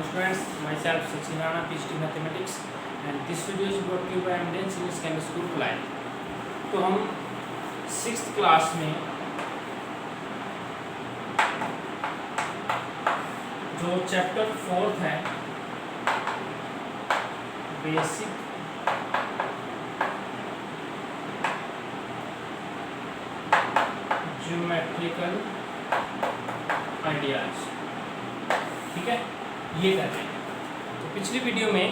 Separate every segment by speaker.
Speaker 1: students, myself Sachin Rana, PhD Mathematics, and this video is brought to you by Eminence English Chemistry School Kuलाई। तो हम 6th class में जो chapter 4th है basic geometrical ideas, ठीक है, ये कर रहे हैं। तो पिछली वीडियो में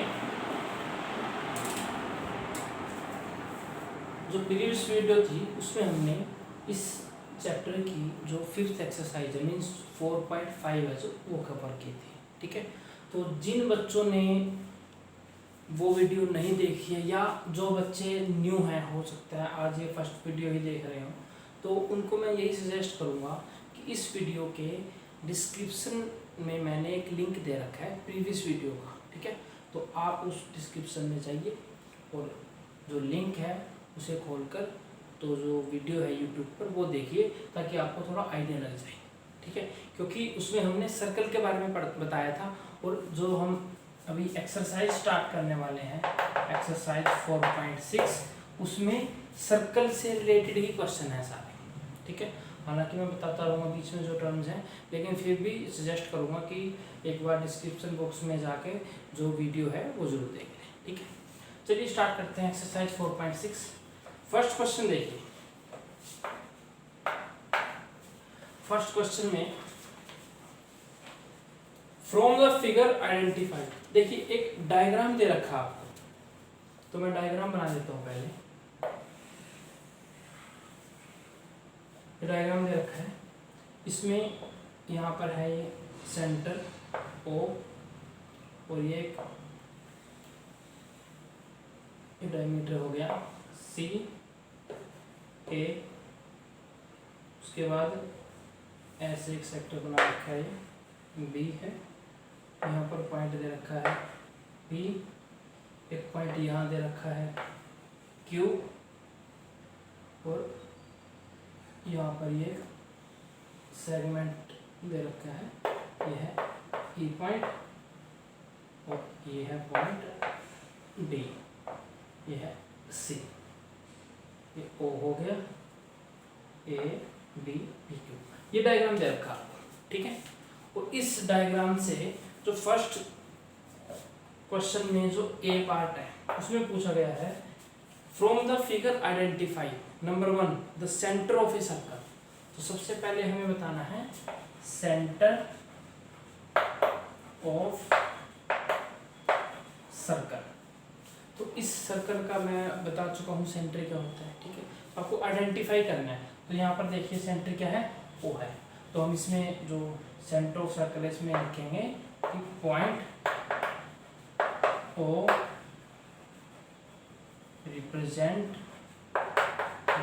Speaker 1: जो प्रीवियस वीडियो थी उसमें हमने इस चैप्टर की जो 5th एक्सरसाइज है मीन्स 4.5 है जो वो कवर की थी, ठीक है। तो जिन बच्चों ने वो वीडियो नहीं देखी है या जो बच्चे न्यू हैं, हो सकता है आज ये फर्स्ट वीडियो ही देख रहे हो, तो उनको मैं यही सजेस्ट करूँगा कि इस वीडियो के डिस्क्रिप्शन में मैंने एक लिंक दे रखा है प्रीवियस वीडियो का, ठीक है। तो आप उस डिस्क्रिप्शन में जाइए और जो लिंक है उसे खोलकर तो जो वीडियो है यूट्यूब पर वो देखिए ताकि आपको थोड़ा आइडिया लग जाए, ठीक है। क्योंकि उसमें हमने सर्कल के बारे में बताया था और जो हम अभी एक्सरसाइज स्टार्ट करने वाले हैं एक्सरसाइज 4.6 उसमें सर्कल से रिलेटेड ही क्वेश्चन है सारे, ठीक है। हालांकि मैं बताता रहूँगा बीच में जो टर्म्स हैं, लेकिन फिर भी सजेस्ट करूँगा कि एक बार डिस्क्रिप्शन बॉक्स में जाके जो वीडियो है वो जरूर देखें, ठीक है। चलिए स्टार्ट करते हैं एक्सरसाइज 4.6। फर्स्ट क्वेश्चन देखिए। फर्स्ट क्वेश्चन में फ्रॉम द फिगर आइडेंटिफाई, देखिए एक डायग्राम दे रखा आपको, तो मैं डायग्राम बना देता हूँ पहले। डायग्राम दे रखा है, इसमें यहाँ पर है ये सेंटर O और ये एक डायमीटर हो गया C A, उसके बाद ऐसे एक सेक्टर बना रखा है ये B है, यहाँ पर पॉइंट दे रखा है P, एक पॉइंट यहाँ दे रखा है Q और यहाँ पर ये सेगमेंट दे रखा है, ये है E पॉइंट और ये है पॉइंट D, ये है C, ये O हो गया A B P Q, ये डायग्राम दे रखा आपको, ठीक है। और इस डायग्राम से जो फर्स्ट क्वेश्चन में जो A पार्ट है उसमें पूछा गया है from the figure identify number 1 the centre of a circle. तो सबसे पहले हमें बताना है सेंटर ऑफ सर्कल। तो इस सर्कल का मैं बता चुका हूँ सेंटर क्या होता है, ठीक है। आपको आइडेंटिफाई करना है, तो यहाँ पर देखिए सेंटर क्या है, O है। तो हम इसमें जो सेंटर ऑफ सर्कल है इसमें लिखेंगे कि point O represent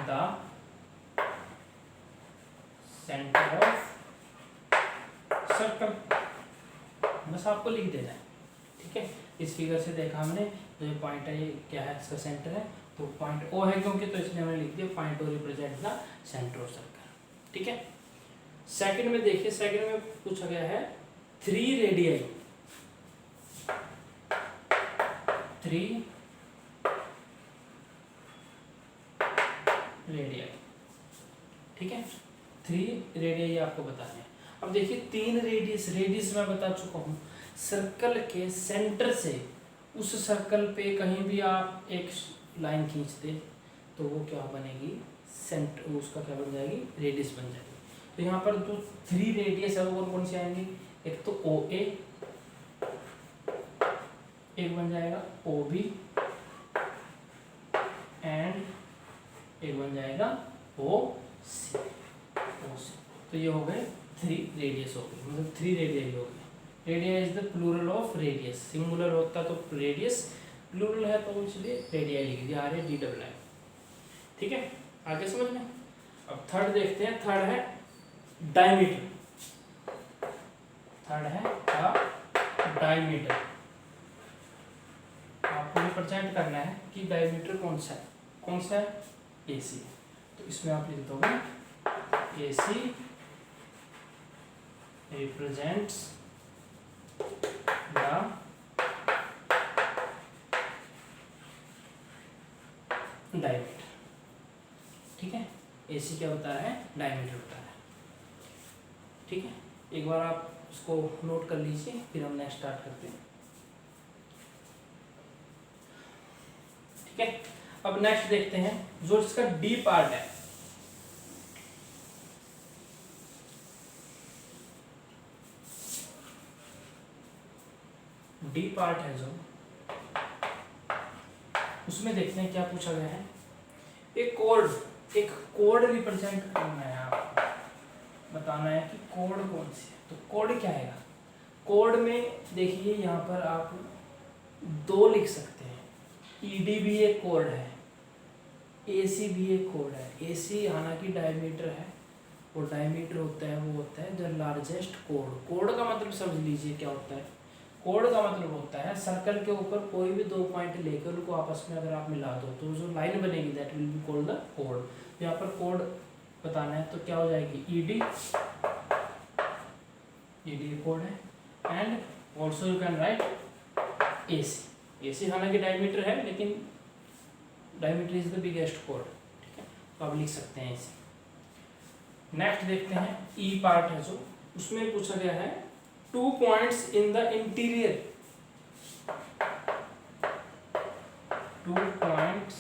Speaker 1: the center of circle, बस आपको लिख देना है, ठीक है। इस फिगर से देखा हमने जो ये पॉइंट है ये क्या है, इसका सेंटर है, तो पॉइंट O है क्योंकि, तो इसलिए हमने लिख दिया point O represent the centre of circle, ठीक है। सेकंड में देखिए, सेकंड में पूछा गया है 3 रेडियाई, 3 रेडियाई, ठीक है। 3 रेडियाई आपको बताने हैं। अब देखिए 3 रेडियस मैं बता चुका हूँ, सर्कल के सेंटर से उस सर्कल पे कहीं भी आप एक लाइन खींच दे तो वो क्या बनेगी, सेंटर, उसका क्या बन जाएगी, रेडियस बन जाएगी। तो यहाँ पर जो 3 रेडियस है वो कौन सी आएंगी, एक तो OA, एक बन जाएगा OB एंड एक बन जाएगा OC। तो ये हो गए 3 रेडियस हो गए, मतलब 3 रेडियस हो गए। Radii is the plural of radius, singular होता तो रेडियस, प्लूरल है तो इसलिए रेडिया लिख दिया, RADII, ठीक है। आगे समझ में। अब थर्ड देखते हैं, थर्ड है डायमीटर, थर्ड है डायमीटर। आपको रिप्रेजेंट करना है कि डायमीटर कौन सा है, AC है। तो इसमें आप लिख दोगे AC represents the डायमीटर, ठीक है। AC क्या होता है, डायमीटर होता है, ठीक है। एक बार आप उसको नोट कर लीजिए, फिर हम नेक्स्ट स्टार्ट करते हैं, ठीक है। अब नेक्स्ट देखते हैं जो इसका डी पार्ट है। डी पार्ट है जो, उसमें देखते हैं क्या पूछा गया है। एक कोड रिप्रेजेंट करना है, आपको बताना है कि कोड कौन सी है। तो कोड क्या है, कोड में देखिए यहाँ पर आप 2 लिख सकते हैं। ED भी एक कोड है, AC भी एक कोड है। AC हालांकि डायमीटर है, और डायमीटर होता है वो होता है द लार्जेस्ट कोड। कोड का मतलब समझ लीजिए क्या होता है। कोड का मतलब होता है सर्कल के ऊपर कोई भी 2 पॉइंट लेकर उनको आपस में अगर आप मिला दो तो जो लाइन बनेगी that will be called the code. यहाँ पर कोड बताना है तो क्या हो जाएगी, ED कोड है। And also you can write AC हालांकि डायमीटर है लेकिन diameter is the biggest code, ठीक है। तो आप लिख सकते हैं इसे। नेक्स्ट देखते हैं E पार्ट है जो, उसमें पूछा गया है 2 points in the interior, 2 points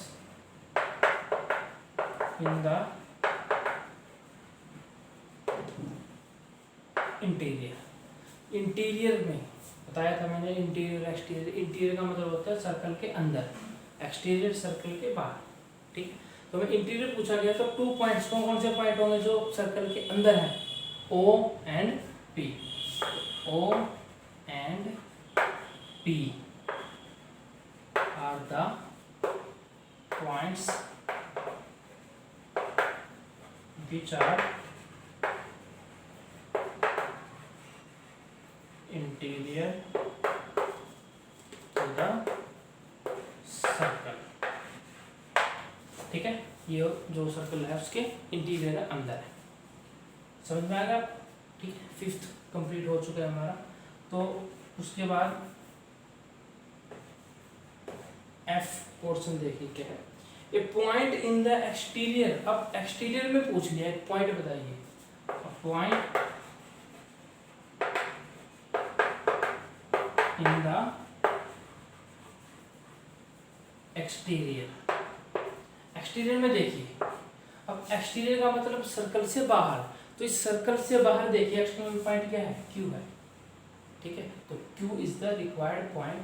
Speaker 1: in the interior में बताया था मैंने, इंटीरियर एक्सटीरियर। इंटीरियर का मतलब होता है सर्कल के अंदर, एक्सटीरियर सर्कल के बाहर, ठीक। तो हमें इंटीरियर पूछा गया तो 2 पॉइंट्स, कौन से पॉइंट होंगे जो सर्कल के अंदर है, O and P। O and P are the points which are interior to the circle, ठीक है। ये जो सर्कल है उसके इंटीरियर है, अंदर है। समझ में आएगा, ठीक है। 5th कंप्लीट हो चुका है हमारा। तो उसके बाद F पोर्शन देखिए क्या है, ए पॉइंट इन द एक्सटीरियर। अब एक्सटीरियर में पूछ लिया, एक पॉइंट बताइए, point in the exterior. Exterior में देखिए, अब एक्सटीरियर का मतलब सर्कल से बाहर, तो इस सर्कल से बाहर देखिए एक्सटर्नल पॉइंट क्या है, Q है, ठीक है। तो Q is the required point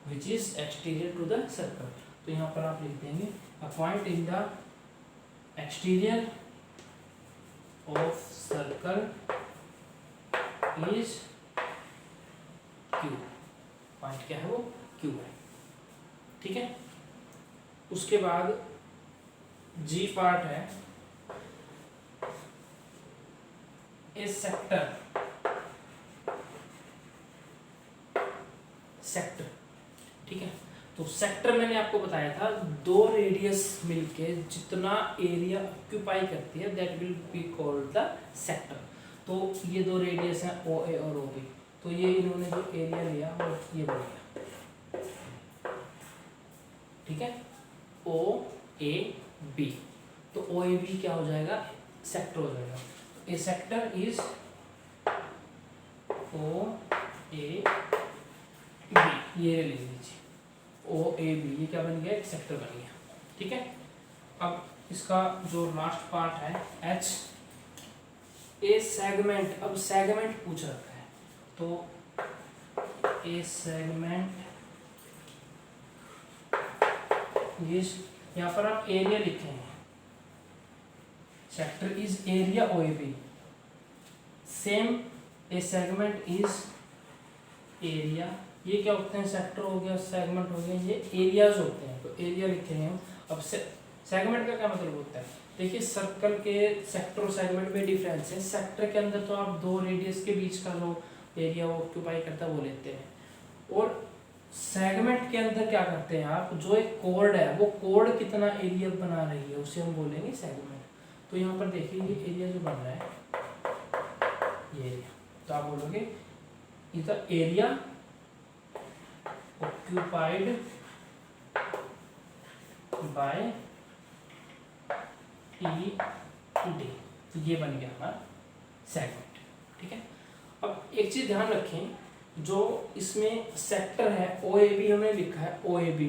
Speaker 1: which is exterior to the circle. तो यहाँ पर आप लिख देंगे a point in the exterior of circle is Q। Point क्या है वो, Q है, ठीक है। उसके बाद G पार्ट है, ए सेक्टर, ठीक है। तो सेक्टर मैंने आपको बताया था 2 रेडियस मिलके जितना एरिया ऑक्यूपाई करती है that will be called the sector. तो ये 2 रेडियस हैं OA और OB, तो ये इन्होंने जो एरिया लिया वो ये बन गया, ठीक है, OAB। तो OAB क्या हो जाएगा, सेक्टर हो जाएगा। ए सेक्टर इज OAB, ये ले लीजिए OAB, ये क्या बन गया, एक सेक्टर बन गया, ठीक है। अब इसका जो लास्ट पार्ट है H, ए सेगमेंट। अब सेगमेंट पूछ रखा है, तो ए सेगमेंट इज, यहाँ पर आप एरिया लिखे हैं, sector is area OAB। Same A segment is area, ये क्या होते हैं, सेक्टर हो गया, सेगमेंट हो गया, ये एरियाज होते हैं, तो एरिया लिखे हैं। अब सेगमेंट का क्या मतलब होता है, देखिए सर्कल के सेक्टर और सेगमेंट में डिफरेंस है। सेक्टर के अंदर तो आप 2 रेडियस के बीच का जो एरिया वो ऑक्यूपाई करता है वो लेते हैं, और सेगमेंट के अंदर क्या करते हैं आप, जो एक कोड है वो कोड कितना एरिया बना रही है उसे हम बोलेंगे सेगमेंट। तो यहाँ पर देखिए ये एरिया जो बन रहा है, ये एरिया, तो आप बोलोगे is the area occupied by E D, तो ये बन गया हमारा सेगमेंट। ठीक है, अब एक चीज ध्यान रखें, जो इसमें सेक्टर है ओ ए बी हमने लिखा है ओ ए बी,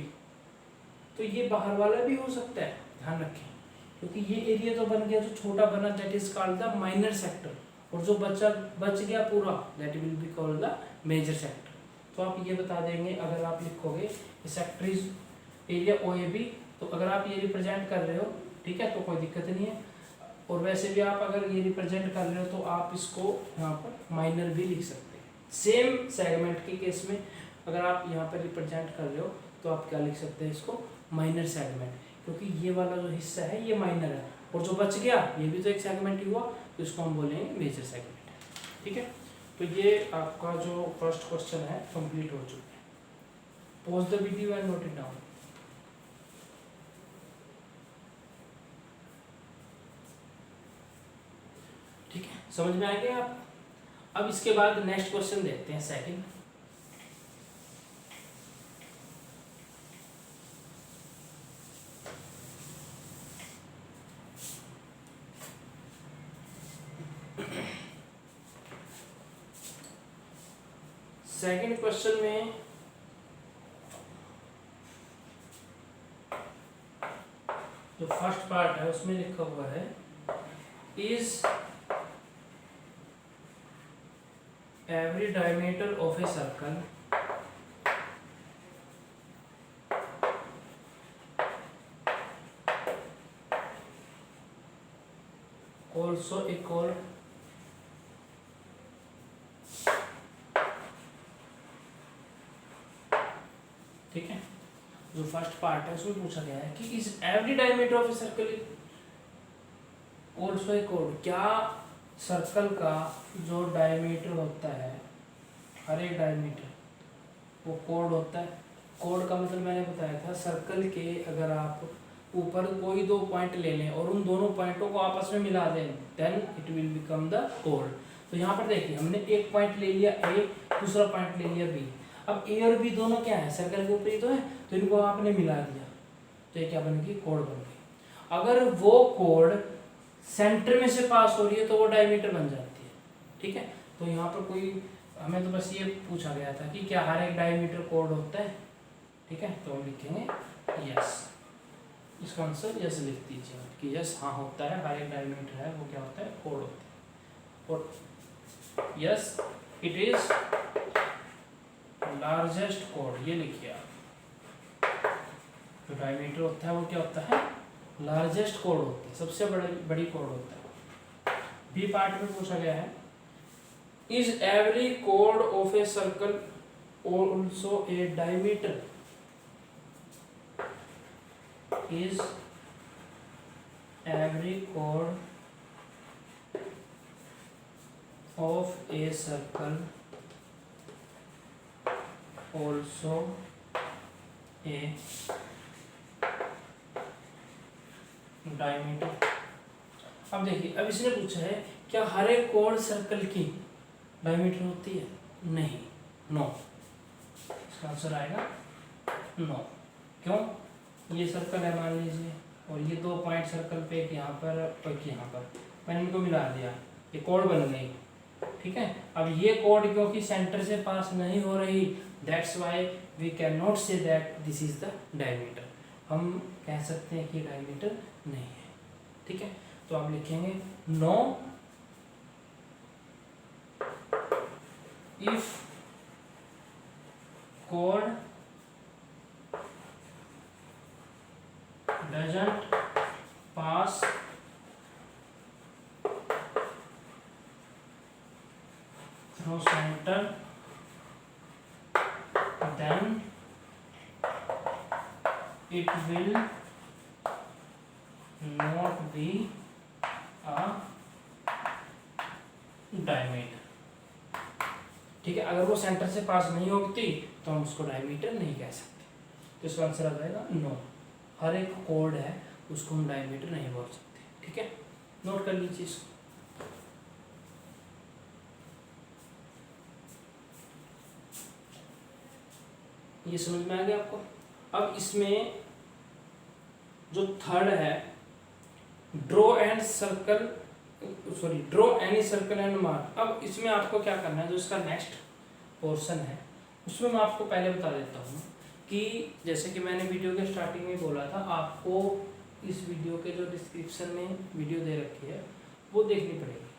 Speaker 1: तो ये बाहर वाला भी हो सकता है, ध्यान रखें, क्योंकि ये एरिया तो बन गया जो छोटा बना, that is called the minor sector, और जो बच गया पूरा that will be called the major sector. तो आप ये बता देंगे अगर आप लिखोगे sector is area O A B, तो अगर आप ये रिप्रेजेंट कर रहे हो, ठीक है, तो कोई दिक्कत नहीं है, और वैसे भी आप अगर ये रिप्रेजेंट कर रहे हो तो आप इसको यहाँ पर माइनर भी लिख सकते हैं। सेम सेगमेंट के केस में अगर आप यहाँ पर रिप्रेजेंट कर रहे हो तो आप क्या लिख सकते हैं, इसको माइनर सेगमेंट, क्योंकि ये वाला जो हिस्सा है ये माइनर है, और जो बच गया ये भी तो एक सेगमेंट ही हुआ, तो इसको हम बोलेंगे मेजर सेगमेंट। ठीक है, तो ये आपका जो फर्स्ट क्वेश्चन है कंप्लीट हो चुका है। Pause the video and note it down. ठीक है, समझ में आ गया आप? अब इसके बाद नेक्स्ट क्वेश्चन देखते हैं, सेकंड। सेकंड क्वेश्चन में जो फर्स्ट पार्ट है उसमें लिखा हुआ है is every diameter of a circle also equal ठीक है, जो फर्स्ट पार्ट है उसमें पूछा गया है कि is every diameter of a circle also equal, क्या सर्कल का जो डायमीटर होता है, हर एक डायमीटर वो कोड होता है। कोड का मतलब मैंने बताया था, सर्कल के अगर आप ऊपर कोई दो पॉइंट ले लें और उन दोनों पॉइंटों को आपस में मिला दें, then it will become the code. तो यहाँ पर देखिए हमने एक पॉइंट ले लिया ए, दूसरा पॉइंट ले लिया बी। अब ए और बी दोनों क्या है, सर्कल के ऊपर ही तो है, तो इनको आपने मिला दिया, तो ये क्या बन गई, कोड बन गई। अगर वो कोड सेंटर में से पास हो रही है तो वो डायमीटर बन जाती है। ठीक है, तो यहाँ पर कोई हमें तो बस ये पूछा गया था कि क्या हर एक डायमीटर कोड होता है। ठीक है, तो हम लिखेंगे यस, इसका आंसर यस लिख दीजिए कि यस हाँ होता है, हर एक डायमीटर है वो क्या होता है, कोड होता है। और yes it is largest code, ये लिखिए आप, जो डायमीटर होता है वो क्या होता है, लार्जेस्ट कोड होता है, सबसे बड़ी कोड होता है। बी पार्ट में पूछा गया है is every code of a circle also a diameter, is every code of a circle also a diameter. अब देखिए, अब इसने पूछा है क्या हर एक कोड सर्कल की डायमीटर होती है, नहीं, नो, इसका आंसर आएगा नो। क्यों, ये सर्कल है मान लीजिए, और ये दो पॉइंट सर्कल पे, एक यहाँ पर और एक यहाँ पर, मैंने इनको मिला दिया, ये कोड बन गई। ठीक है, अब ये कोड क्योंकि सेंटर से पास नहीं हो रही, that's why we can not say that this is the diameter, हम कह सकते हैं कि डायमीटर नहीं है। ठीक है, तो आप लिखेंगे know if code doesn't pass through center, then it will not be a diameter. ठीक है, अगर वो सेंटर से पास नहीं होती तो हम उसको डायमीटर नहीं कह सकते, तो इसका आंसर आ जाएगा नो, हर एक कोड है उसको हम डायमीटर नहीं बोल सकते। ठीक है, नोट कर लीजिए इसको। ये समझ में आ गया आपको? अब इसमें जो थर्ड है draw and circle, sorry draw any circle and mark. अब इसमें आपको क्या करना है, जो इसका नेक्स्ट पोर्शन है उसमें मैं आपको पहले बता देता हूँ कि जैसे कि मैंने वीडियो के स्टार्टिंग में बोला था, आपको इस वीडियो के जो डिस्क्रिप्शन में वीडियो दे रखी है वो देखनी पड़ेगी।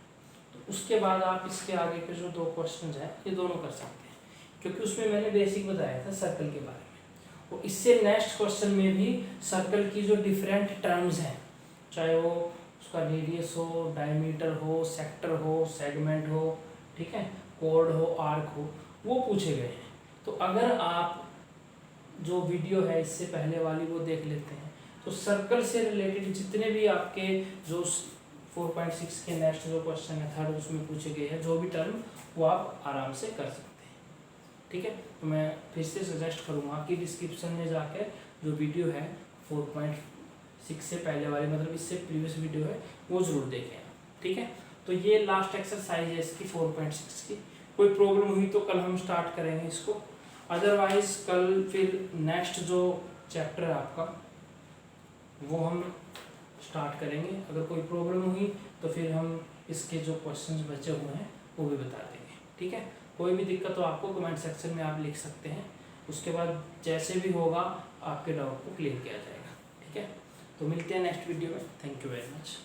Speaker 1: तो उसके बाद आप इसके आगे के जो 2 क्वेश्चन हैं ये दोनों कर सकते हैं, क्योंकि उसमें मैंने बेसिक बताया था सर्कल के बारे में। और इससे नेक्स्ट क्वेश्चन में भी सर्कल की जो डिफरेंट टर्म्स हैं, चाहे वो उसका रेडियस हो, डायमीटर हो, सेक्टर हो, सेगमेंट हो, ठीक है, कोड हो, आर्क हो, वो पूछे गए हैं। तो अगर आप जो वीडियो है इससे पहले वाली वो देख लेते हैं तो सर्कल से रिलेटेड जितने भी आपके जो 4.6 के नेक्स्ट जो क्वेश्चन है थर्ड उसमें पूछे गए हैं जो भी टर्म, वो आप आराम से कर सकते हैं। ठीक है, तो मैं फिर से सजेस्ट करूँगा कि डिस्क्रिप्शन में जाकर जो वीडियो है 4.6 से पहले वाली, मतलब इससे प्रीवियस वीडियो है, वो ज़रूर देखें। ठीक है, तो ये लास्ट एक्सरसाइज है इसकी 4.6 की। कोई प्रॉब्लम हुई तो कल हम स्टार्ट करेंगे इसको, अदरवाइज कल फिर नेक्स्ट जो चैप्टर है आपका वो हम स्टार्ट करेंगे। अगर कोई प्रॉब्लम हुई तो फिर हम इसके जो क्वेश्चंस बचे हुए हैं वो भी बता देंगे। ठीक है, कोई भी दिक्कत हो आपको कमेंट सेक्शन में आप लिख सकते हैं, उसके बाद जैसे भी होगा आपके डाउट को क्लियर किया जाएगा। ठीक है, तो मिलते हैं नेक्स्ट वीडियो में। Thank you very much.